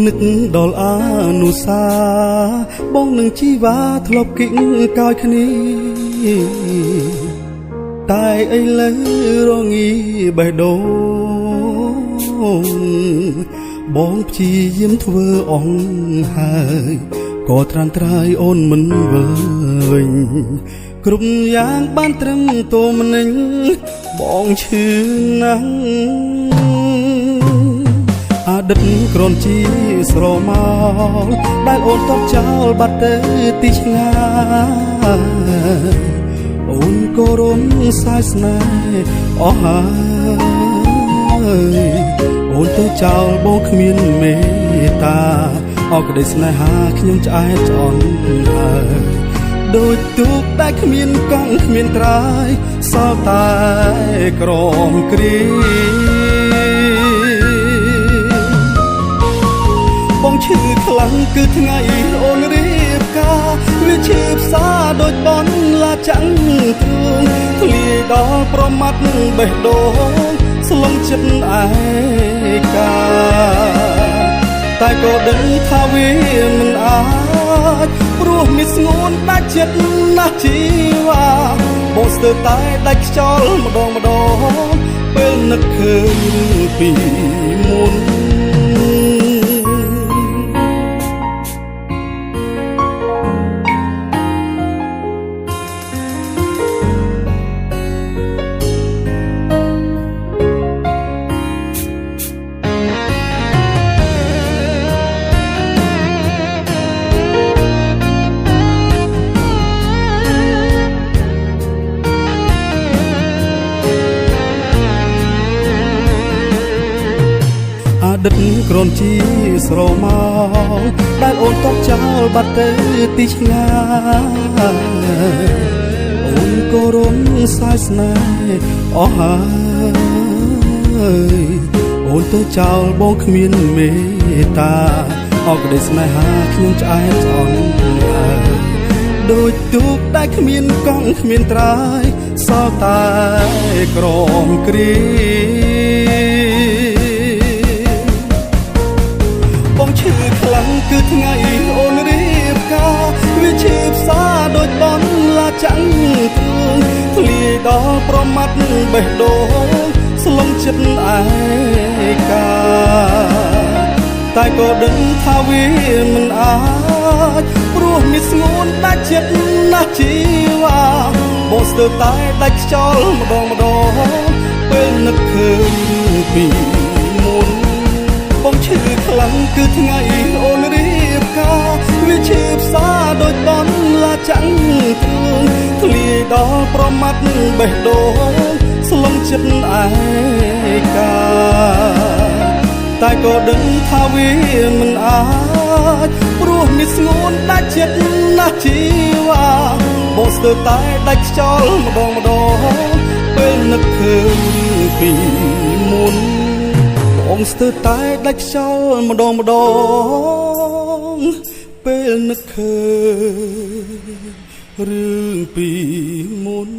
នឹកដល់អានុសាបងនឹងជីវ៉ាធ្លាប់គិតកោយគ្នាតែឥឡូវរងាបេះដូងបងព្យាយាមធ្វើអង្ហើយក៏ត្រាំត្រាយអូនមិនវិលវិញគ្រប់យ៉ាងបានត្រឹមតមនិញបងឈឺណាស់អតីតក្រនជាស្រមោលដែលអូនតបចោលបាត់ទៅទីឆ្ងាយអូនក៏រំសាយស្នេហ៍អស់ហើយអូនទៅចោលបងគ្មានមេត្តាអរក្តីស្នេហាខ្ញុំឆ្អែតឆ្អន់ហើយដូចទូកដែលគ្មានកង់គ្មានត្រើយសល់តែក្រមគ្រីបងឈឺខ្លាំងគឺថ្ងៃអូនរៀបការវាឈឺផ្សាដូចបនឡាចាំងទ្រូងធ្លាយដល់ប្រមាត់បេះដូងស្លងចិត្តឯកាតែក៏ដឹងថាវាមិនអាចព្រោះមានស្ងួនដាច់ចិត្តណាស់ជីវ៉ាបងស្ទើរតែដាច់ខ្យល់ម្ដងពេលនឹកឃើញពីមុនអតីតក្រនជាស្រមោលដែលអូនតបចោលបាត់ទៅទីឆ្ងាយអូនក៏រំសាយស្នេហ៍អស់ហើយអូនទៅចោលបងគ្មានមេត្តាអរក្តីស្នេហាខ្ញុំឆ្អែតឆ្អន់ហើយដូចទូកដែលគ្មានកង់គ្មានត្រើយសល់តែក្រមគ្រីបងឈឺខ្លាំងគឺថ្ងៃអូនរៀបការវាឈឺផ្សាដូចបនឡាចាំងទ្រូងធ្លាយដល់ប្រមាត់បេះដូងស្លងចិត្តឯកាតែក៏ដឹងថាវាមិនអាចព្រោះមានស្ងួនដាច់ចិត្តណាស់ជីវ៉ាបងស្ទើរតែដាច់ខ្យល់ម្ដងពេលនឹកឃើញពីមុនបងឈឺខ្លាំងគឺថ្ងៃអូនរៀបការវាឈឺផ្សាដូចបនឡាចាំងទ្រូងធ្លាយដល់ប្រមាត់បេះដូងស្លងចិត្តឯកាតែក៏ដឹងថាវាមិនអាចព្រោះមានស្ងួនដាច់ចិត្តណាស់ជីវ៉ាបងស្ទើរតែដាច់ខ្យល់ម្ដងពេលនឹកឃើញពីមុនបងស្ទើរតែដាច់ខ្យល់ម្ដងពេលនឹកឃើញរឿងពីមុន